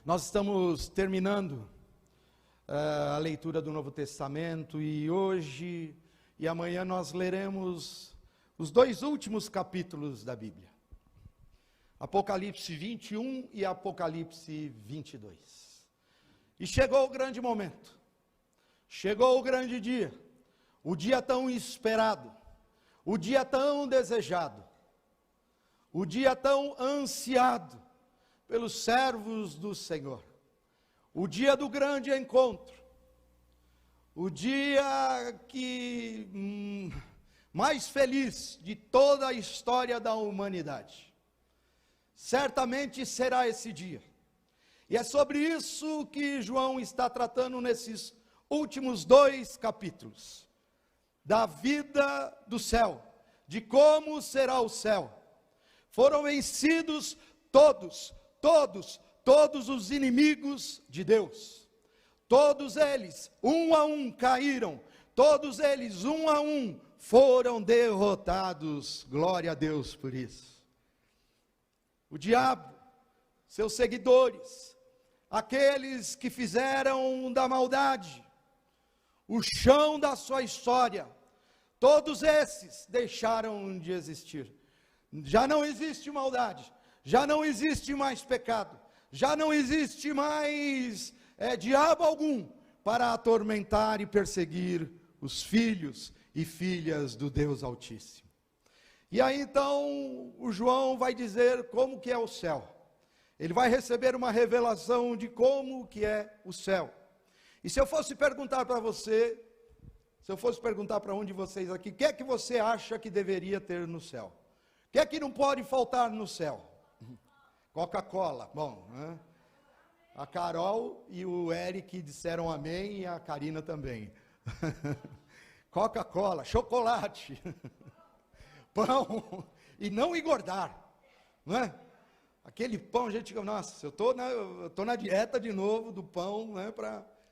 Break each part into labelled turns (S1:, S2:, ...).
S1: Nós estamos terminando a leitura do Novo Testamento e hoje e amanhã nós leremos os dois últimos capítulos da Bíblia. Apocalipse 21 e Apocalipse 22. E chegou o grande momento, chegou o grande dia, o dia tão esperado, o dia tão desejado, o dia tão ansiado pelos servos do Senhor, o dia do grande encontro, o dia mais feliz de toda a história da humanidade. Certamente será esse dia. E é sobre isso que João está tratando nesses últimos dois capítulos. Da vida do céu, de como será o céu. Foram vencidos todos os inimigos de Deus. Todos eles, um a um, caíram. Todos eles, um a um, foram derrotados. Glória a Deus por isso. O diabo, seus seguidores, aqueles que fizeram da maldade o chão da sua história, todos esses deixaram de existir. Já não existe maldade, já não existe mais pecado, já não existe mais diabo algum para atormentar e perseguir os filhos e filhas do Deus Altíssimo. E aí então o João vai dizer como que é o céu. Ele vai receber uma revelação de como que é o céu. E se eu fosse perguntar para você, se eu fosse perguntar para um de vocês aqui, o que é que você acha que deveria ter no céu? O que é que não pode faltar no céu? Coca-Cola, bom, né? A Carol e o Eric disseram amém e a Karina também. Coca-Cola, chocolate, pão, e não engordar, não é? Aquele pão, gente, nossa, eu estou na dieta de novo do pão, né,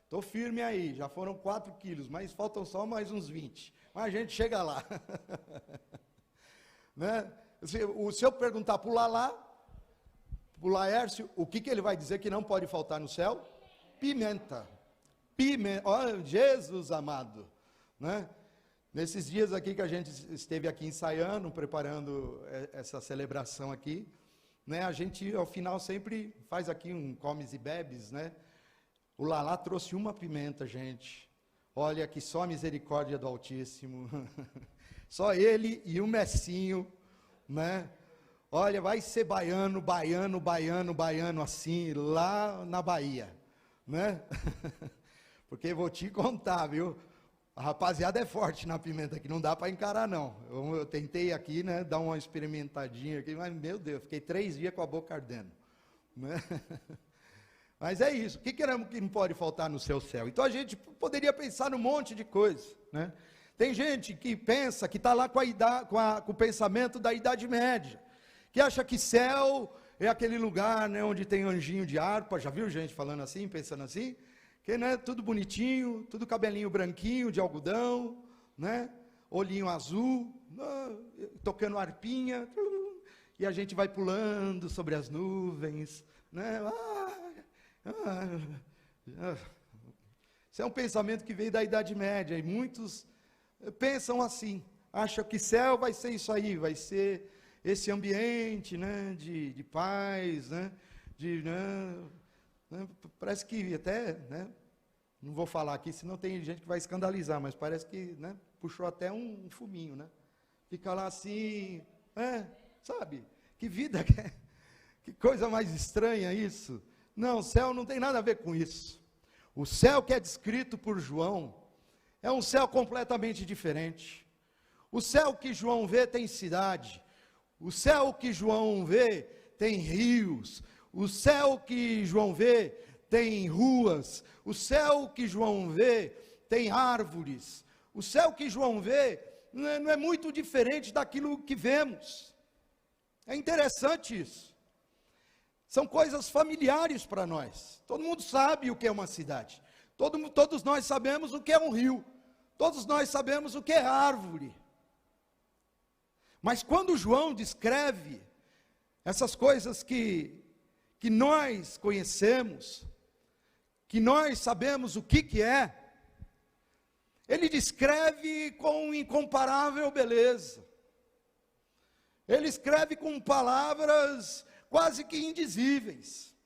S1: estou firme aí, já foram 4 quilos, mas faltam só mais uns 20, mas a gente chega lá. Né? Se eu perguntar para o Laércio, o que ele vai dizer que não pode faltar no céu? Pimenta, oh, Jesus amado, né? Nesses dias aqui que a gente esteve aqui ensaiando, preparando essa celebração aqui, né, a gente ao final sempre faz aqui um comes e bebes, né? O Lalá trouxe uma pimenta, gente. Olha que só a misericórdia do Altíssimo. Só ele e o Messinho, né? Olha, vai ser baiano assim, lá na Bahia, né? Porque vou te contar, viu? A rapaziada é forte na pimenta, que não dá para encarar não. Eu tentei aqui, né, dar uma experimentadinha aqui, mas meu Deus, fiquei 3 dias com a boca ardendo, né? Mas é isso, o que não pode faltar no seu céu? Então a gente poderia pensar num monte de coisa, né? Tem gente que pensa, que está lá com o pensamento da Idade Média, que acha que céu é aquele lugar, né, onde tem anjinho de harpa. Já viu gente falando assim, pensando assim? Que, né, tudo bonitinho, tudo cabelinho branquinho de algodão, né, olhinho azul, tocando harpinha, e a gente vai pulando sobre as nuvens, né? Isso é um pensamento que veio da Idade Média, e muitos pensam assim, acham que céu vai ser isso aí, vai ser esse ambiente, né, de paz, né, parece que até, né, não vou falar aqui, senão tem gente que vai escandalizar, mas parece que, né, puxou até um fuminho, né, fica lá assim, sabe, que vida, que coisa mais estranha isso. Não, o céu não tem nada a ver com isso. O céu que é descrito por João é um céu completamente diferente. O céu que João vê tem cidade, o céu que João vê tem rios, o céu que João vê tem ruas, o céu que João vê tem árvores, o céu que João vê não é muito diferente daquilo que vemos. É interessante isso. São coisas familiares para nós. Todo mundo sabe o que é uma cidade, todos nós sabemos o que é um rio, todos nós sabemos o que é árvore. Mas quando João descreve essas coisas que que nós conhecemos, que nós sabemos o que é, ele descreve com incomparável beleza. Ele escreve com palavras quase que indizíveis.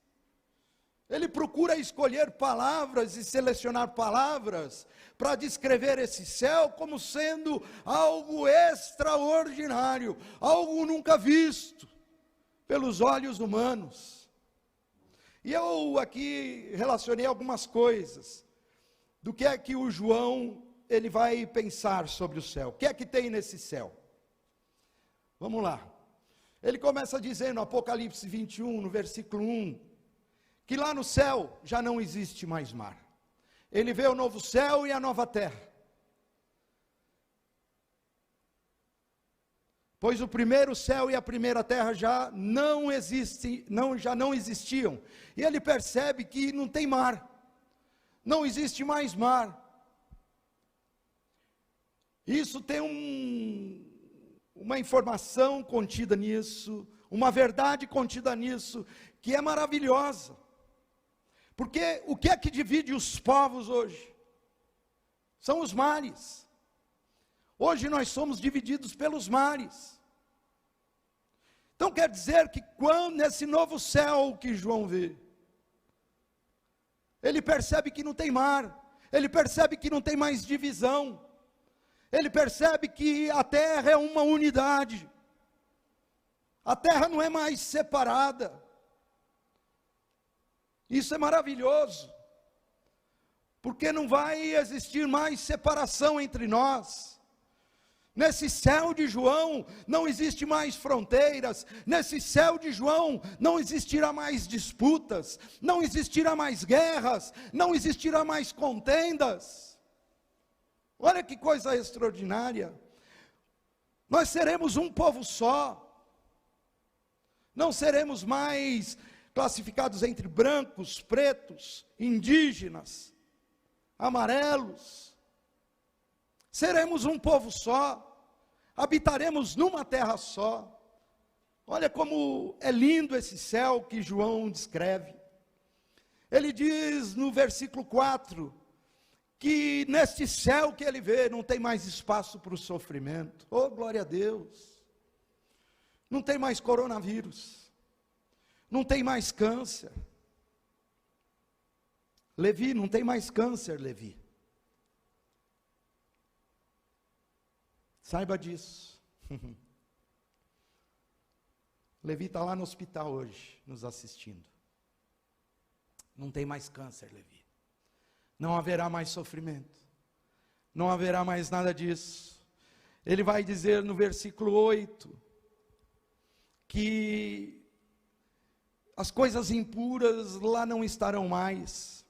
S1: Ele procura escolher palavras e selecionar palavras para descrever esse céu como sendo algo extraordinário, algo nunca visto pelos olhos humanos. E eu aqui relacionei algumas coisas do que é que o João ele vai pensar sobre o céu. O que é que tem nesse céu? Vamos lá. Ele começa dizendo, Apocalipse 21, no versículo 1, que lá no céu já não existe mais mar. Ele vê o novo céu e a nova terra. Pois o primeiro céu e a primeira terra já não existiam. E ele percebe que não tem mar. Não existe mais mar. Isso tem uma informação contida nisso, uma verdade contida nisso, que é maravilhosa. Porque o que é que divide os povos hoje? São os mares. Hoje nós somos divididos pelos mares. Então quer dizer que quando nesse novo céu que João vê, ele percebe que não tem mar, ele percebe que não tem mais divisão, ele percebe que a terra é uma unidade, a terra não é mais separada. Isso é maravilhoso, porque não vai existir mais separação entre nós. Nesse céu de João não existe mais fronteiras, nesse céu de João não existirá mais disputas, não existirá mais guerras, não existirá mais contendas. Olha que coisa extraordinária. Nós seremos um povo só, não seremos mais classificados entre brancos, pretos, indígenas, amarelos. Seremos um povo só, habitaremos numa terra só. Olha como é lindo esse céu que João descreve. Ele diz no versículo 4, que neste céu que ele vê, não tem mais espaço para o sofrimento. Oh, glória a Deus! Não tem mais coronavírus, não tem mais câncer. Levi, não tem mais câncer, Levi. Saiba disso. Levi está lá no hospital hoje, nos assistindo. Não tem mais câncer, Levi. Não haverá mais sofrimento. Não haverá mais nada disso. Ele vai dizer no versículo 8, que as coisas impuras lá não estarão mais.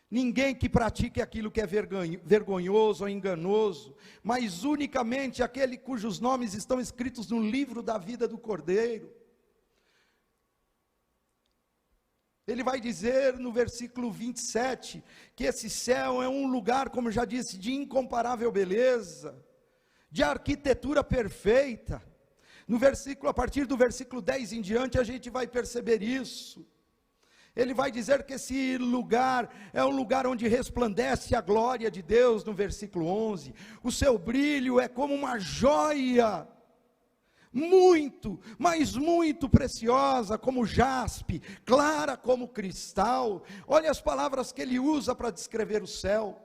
S1: Ninguém que pratique aquilo que é vergonhoso ou enganoso, mas unicamente aquele cujos nomes estão escritos no livro da vida do Cordeiro. Ele vai dizer no versículo 27, que esse céu é um lugar, como já disse, de incomparável beleza, de arquitetura perfeita. A partir do versículo 10 em diante, a gente vai perceber isso. Ele vai dizer que esse lugar é um lugar onde resplandece a glória de Deus, no versículo 11. O seu brilho é como uma joia, muito, mas muito preciosa, como jaspe, clara como cristal. Olha as palavras que ele usa para descrever o céu.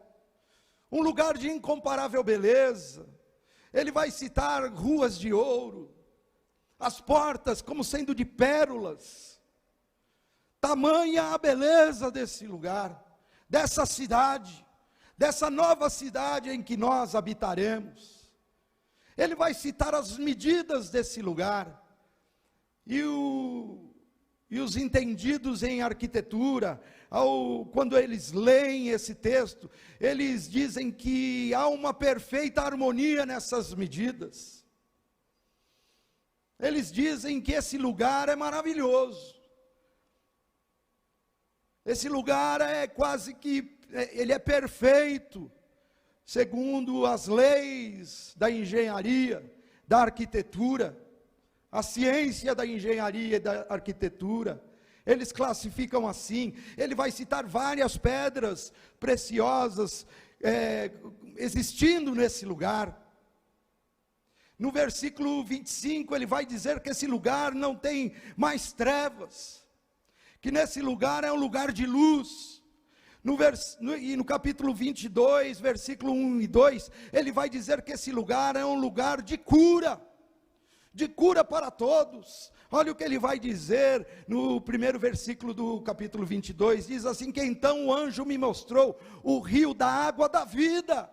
S1: Um lugar de incomparável beleza. Ele vai citar ruas de ouro, as portas como sendo de pérolas. Tamanha a beleza desse lugar, dessa cidade, dessa nova cidade em que nós habitaremos. Ele vai citar as medidas desse lugar, e os entendidos em arquitetura, quando eles leem esse texto, eles dizem que há uma perfeita harmonia nessas medidas. Eles dizem que esse lugar é maravilhoso. Esse lugar é quase que, ele é perfeito, segundo as leis da engenharia, da arquitetura, a ciência da engenharia e da arquitetura. eles classificam assim. Ele vai citar várias pedras preciosas existindo nesse lugar. No versículo 25, ele vai dizer que esse lugar não tem mais trevas, que nesse lugar é um lugar de luz. E no capítulo 22, versículo 1 e 2, ele vai dizer que esse lugar é um lugar de cura para todos. Olha o que ele vai dizer no primeiro versículo do capítulo 22, diz assim, que então o anjo me mostrou o rio da água da vida.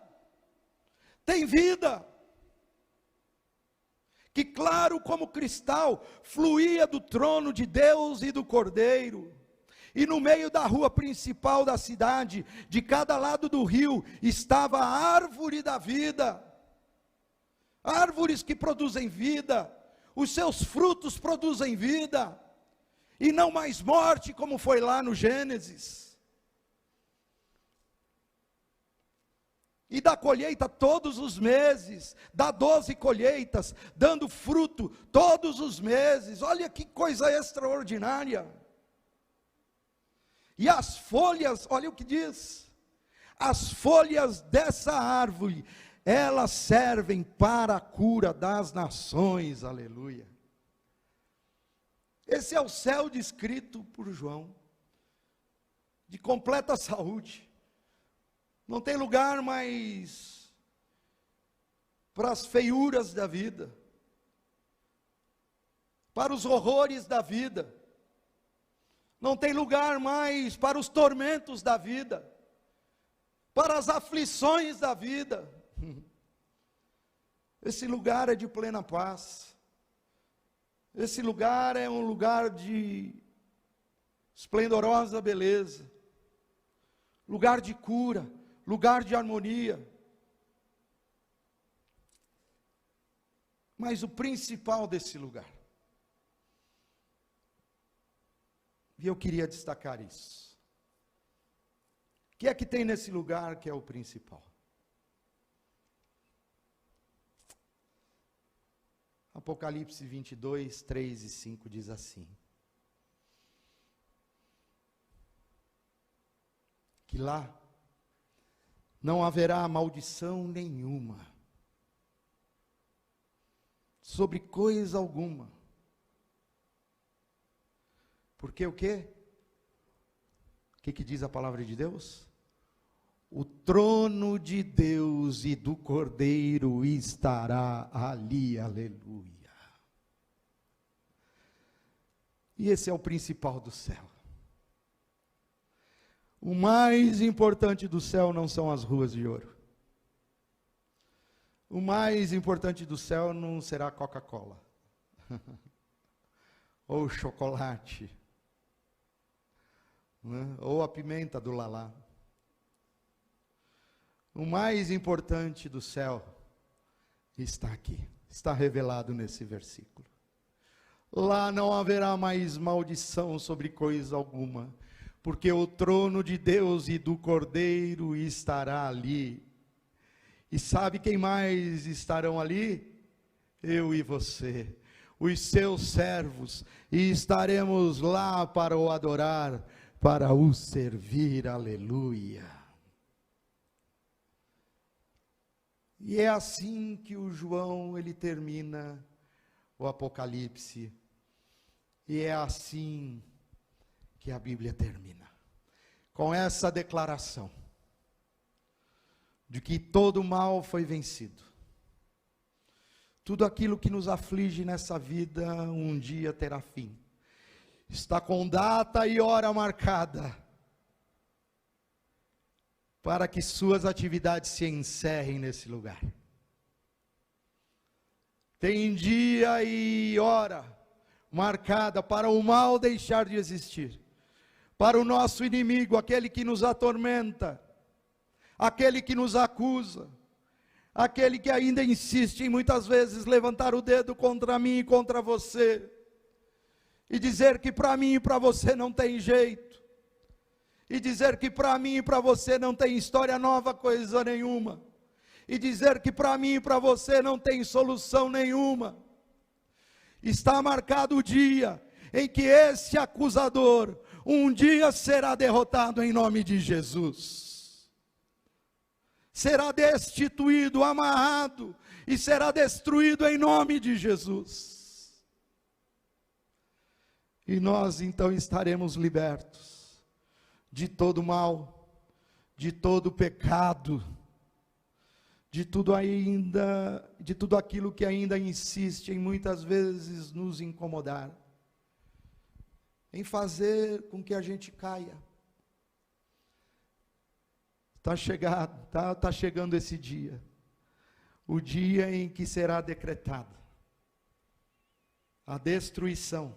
S1: Tem vida, que claro como cristal, fluía do trono de Deus e do Cordeiro. E no meio da rua principal da cidade, de cada lado do rio, estava a árvore da vida. Árvores que produzem vida, os seus frutos produzem vida, e não mais morte, como foi lá no Gênesis. E dá colheita todos os meses, dá 12 colheitas, dando fruto todos os meses. Olha que coisa extraordinária. E as folhas, olha o que diz, as folhas dessa árvore, elas servem para a cura das nações, aleluia. Esse é o céu descrito por João, de completa saúde. Não tem lugar mais para as feiuras da vida, para os horrores da vida. Não tem lugar mais para os tormentos da vida, para as aflições da vida. Esse lugar é de plena paz. Esse lugar é um lugar de esplendorosa beleza, lugar de cura, lugar de harmonia. Mas o principal desse lugar, e eu queria destacar isso, o que é que tem nesse lugar que é o principal? Apocalipse 22, 3 e 5 diz assim, que lá não haverá maldição nenhuma, sobre coisa alguma, porque o quê? O que diz a palavra de Deus? O trono de Deus e do Cordeiro estará ali, aleluia. E esse é o principal do céu. O mais importante do céu não são as ruas de ouro. O mais importante do céu não será Coca-Cola, ou chocolate, né? Ou a pimenta do lalá. O mais importante do céu está aqui, está revelado nesse versículo. Lá não haverá mais maldição sobre coisa alguma, porque o trono de Deus e do Cordeiro estará ali. E sabe quem mais estarão ali? Eu e você, os seus servos, e estaremos lá para o adorar, para o servir, aleluia. E é assim que o João, ele termina o Apocalipse, e é assim que a Bíblia termina, com essa declaração, de que todo mal foi vencido, tudo aquilo que nos aflige nessa vida, um dia terá fim, está com data e hora marcada, para que suas atividades se encerrem nesse lugar. Tem dia e hora marcada para o mal deixar de existir, para o nosso inimigo, aquele que nos atormenta, aquele que nos acusa, aquele que ainda insiste em muitas vezes levantar o dedo contra mim e contra você, e dizer que para mim e para você não tem jeito, e dizer que para mim e para você não tem história nova coisa nenhuma, e dizer que para mim e para você não tem solução nenhuma. Está marcado o dia em que esse acusador um dia será derrotado em nome de Jesus. Será destituído, amarrado e será destruído em nome de Jesus. E nós então estaremos libertos de todo mal, de todo pecado, de tudo aquilo que ainda insiste em muitas vezes nos incomodar, em fazer com que a gente caia. Está chegando esse dia, o dia em que será decretada a destruição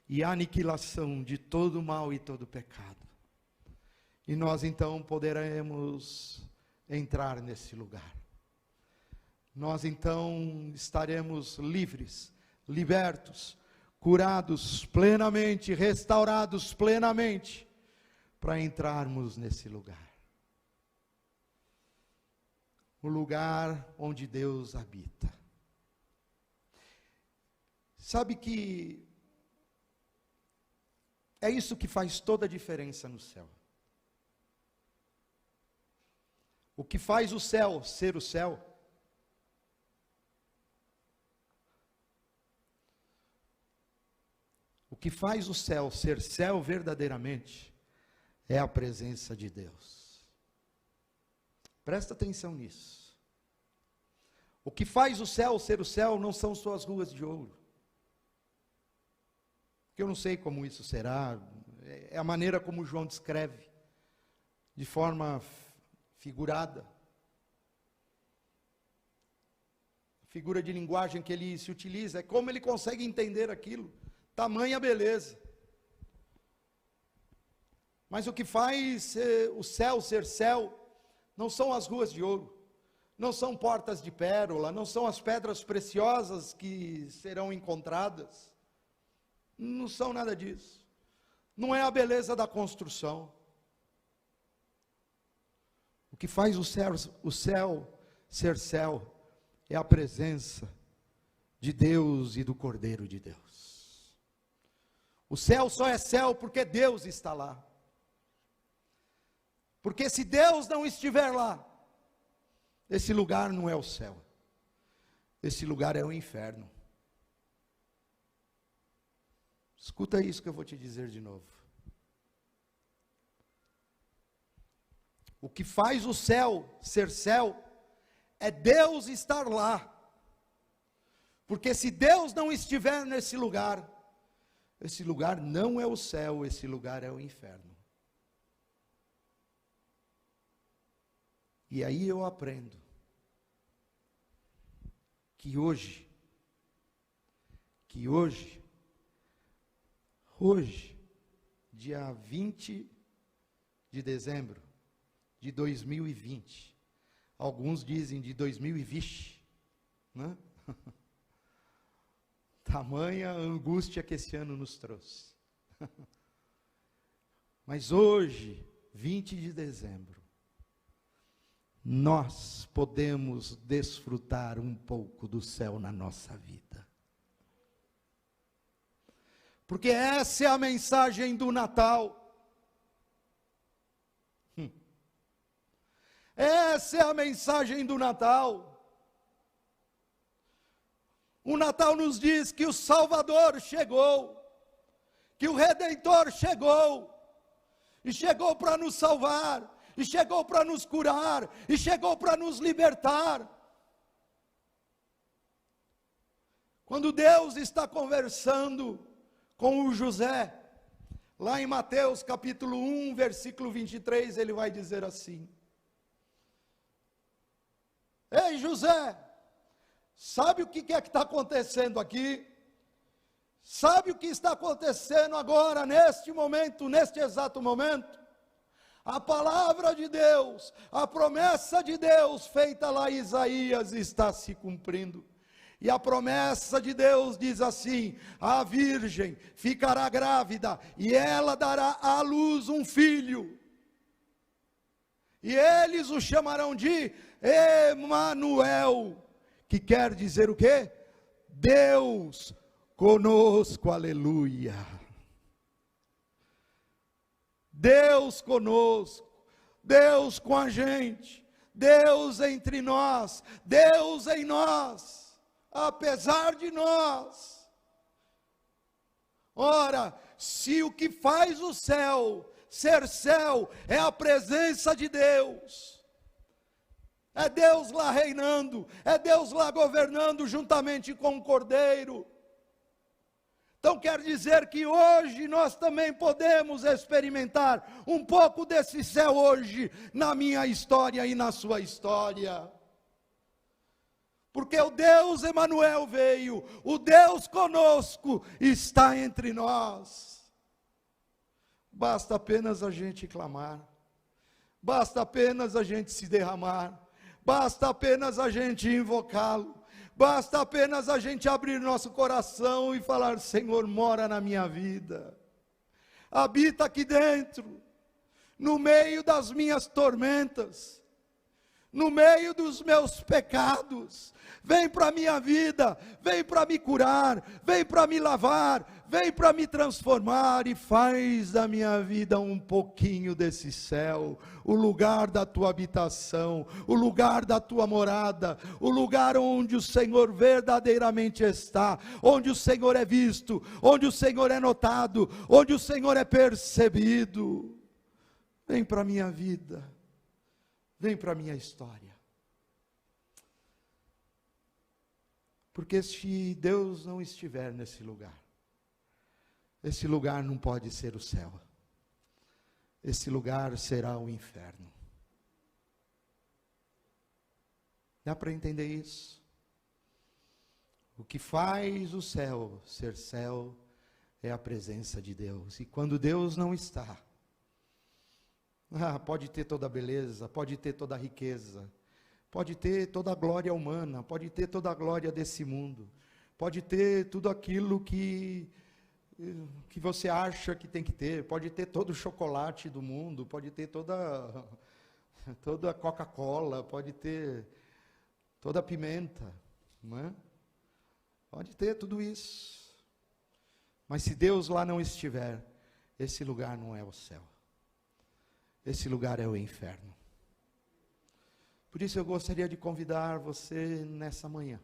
S1: e a aniquilação de todo mal e todo pecado. E nós então poderemos entrar nesse lugar. Nós então estaremos livres, libertos, curados plenamente, restaurados plenamente, para entrarmos nesse lugar. O lugar onde Deus habita. Sabe que é isso que faz toda a diferença no céu. O que faz o céu ser o céu o que faz o céu ser céu verdadeiramente é a presença de Deus. Presta atenção nisso. O que faz o céu ser o céu não são só as ruas de ouro. Eu não sei como isso será, é a maneira como João descreve, de forma figurada. A figura de linguagem que ele se utiliza, é como ele consegue entender aquilo, tamanha beleza. Mas o que faz o céu ser céu, não são as ruas de ouro, não são portas de pérola, não são as pedras preciosas que serão encontradas, não são nada disso, não é a beleza da construção. O que faz o céu ser céu é a presença de Deus e do Cordeiro de Deus. O céu só é céu porque Deus está lá. Porque se Deus não estiver lá, esse lugar não é o céu, esse lugar é o inferno. Escuta isso que eu vou te dizer de novo. O que faz o céu ser céu é Deus estar lá. Porque se Deus não estiver nesse lugar, esse lugar não é o céu, esse lugar é o inferno. E aí eu aprendo que hoje, dia 20 de dezembro de 2020, alguns dizem de 2020, né? Tamanha angústia que esse ano nos trouxe. Mas hoje, 20 de dezembro, nós podemos desfrutar um pouco do céu na nossa vida. Porque essa é a mensagem do Natal. Essa é a mensagem do Natal. O Natal nos diz que o Salvador chegou, que o Redentor chegou, e chegou para nos salvar, e chegou para nos curar, e chegou para nos libertar. Quando Deus está conversando com o José, lá em Mateus capítulo 1, versículo 23, ele vai dizer assim: ei José, sabe o que é que está acontecendo aqui? Sabe o que está acontecendo agora, neste momento, neste exato momento? A palavra de Deus, a promessa de Deus feita lá em Isaías está se cumprindo. E a promessa de Deus diz assim: a virgem ficará grávida e ela dará à luz um filho. E eles o chamarão de Emanuel, que quer dizer o quê? Deus conosco, aleluia. Deus conosco, Deus com a gente, Deus entre nós, Deus em nós, apesar de nós. Ora, se o que faz o céu ser céu é a presença de Deus, é Deus lá reinando, é Deus lá governando juntamente com o Cordeiro, então quer dizer que hoje nós também podemos experimentar um pouco desse céu hoje, na minha história e na sua história. Porque o Deus Emanuel veio, o Deus conosco está entre nós. Basta apenas a gente clamar, basta apenas a gente se derramar, basta apenas a gente invocá-lo. Basta apenas a gente abrir nosso coração e falar: Senhor, mora na minha vida, habita aqui dentro, no meio das minhas tormentas, no meio dos meus pecados, vem para a minha vida, vem para me curar, vem para me lavar, vem para me transformar e faz da minha vida um pouquinho desse céu, o lugar da tua habitação, o lugar da tua morada, o lugar onde o Senhor verdadeiramente está, onde o Senhor é visto, onde o Senhor é notado, onde o Senhor é percebido. Vem para a minha vida, vem para a minha história. Porque se Deus não estiver nesse lugar, esse lugar não pode ser o céu, esse lugar será o inferno. Dá para entender isso? O que faz o céu ser céu é a presença de Deus, e quando Deus não está, pode ter toda a beleza, pode ter toda a riqueza, pode ter toda a glória humana, pode ter toda a glória desse mundo, pode ter tudo aquilo que você acha que tem que ter, pode ter todo o chocolate do mundo, pode ter toda a Coca-Cola, pode ter toda a pimenta, não é? Pode ter tudo isso, mas se Deus lá não estiver, esse lugar não é o céu, esse lugar é o inferno. Por isso eu gostaria de convidar você nessa manhã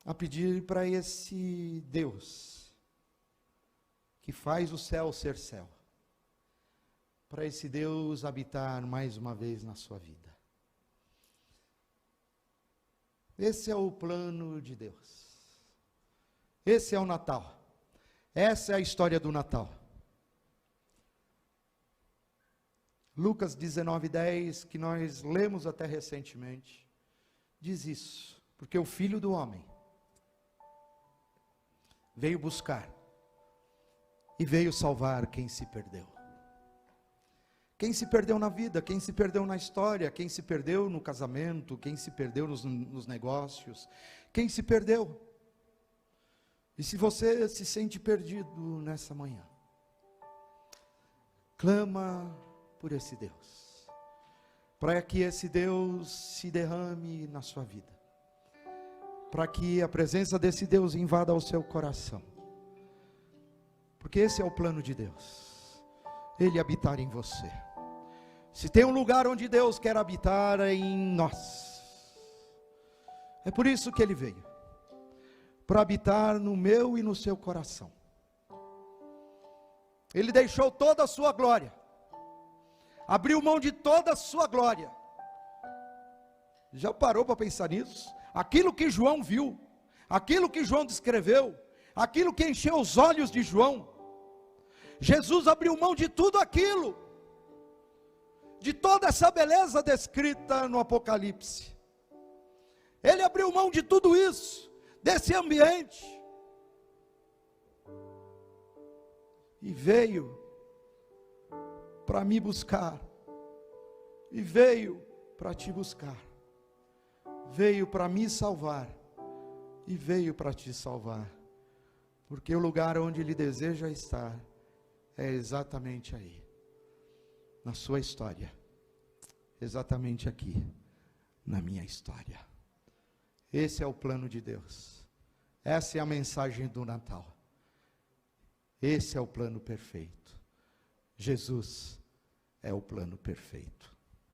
S1: a pedir para esse Deus que faz o céu ser céu, para esse Deus habitar mais uma vez na sua vida. Esse é o plano de Deus, esse é o Natal, essa é a história do Natal. Lucas 19:10, que nós lemos até recentemente, diz isso: porque o Filho do Homem veio buscar e veio salvar quem se perdeu. Quem se perdeu na vida, quem se perdeu na história, quem se perdeu no casamento, quem se perdeu nos negócios, quem se perdeu. E se você se sente perdido nessa manhã, clama por esse Deus, para que esse Deus se derrame na sua vida, para que a presença desse Deus invada o seu coração, porque esse é o plano de Deus, Ele habitar em você. Se tem um lugar onde Deus quer habitar, é em nós. É por isso que Ele veio, para habitar no meu e no seu coração. Ele deixou toda a sua glória, abriu mão de toda a sua glória. Já parou para pensar nisso? Aquilo que João viu, aquilo que João descreveu, aquilo que encheu os olhos de João, Jesus abriu mão de tudo aquilo, de toda essa beleza descrita no Apocalipse. Ele abriu mão de tudo isso, desse ambiente, e veio para me buscar, e veio para te buscar, veio para me salvar, e veio para te salvar, porque o lugar onde Ele deseja estar, é exatamente aí, na sua história, exatamente aqui, na minha história. Esse é o plano de Deus, essa é a mensagem do Natal, esse é o plano perfeito. Jesus é o plano perfeito.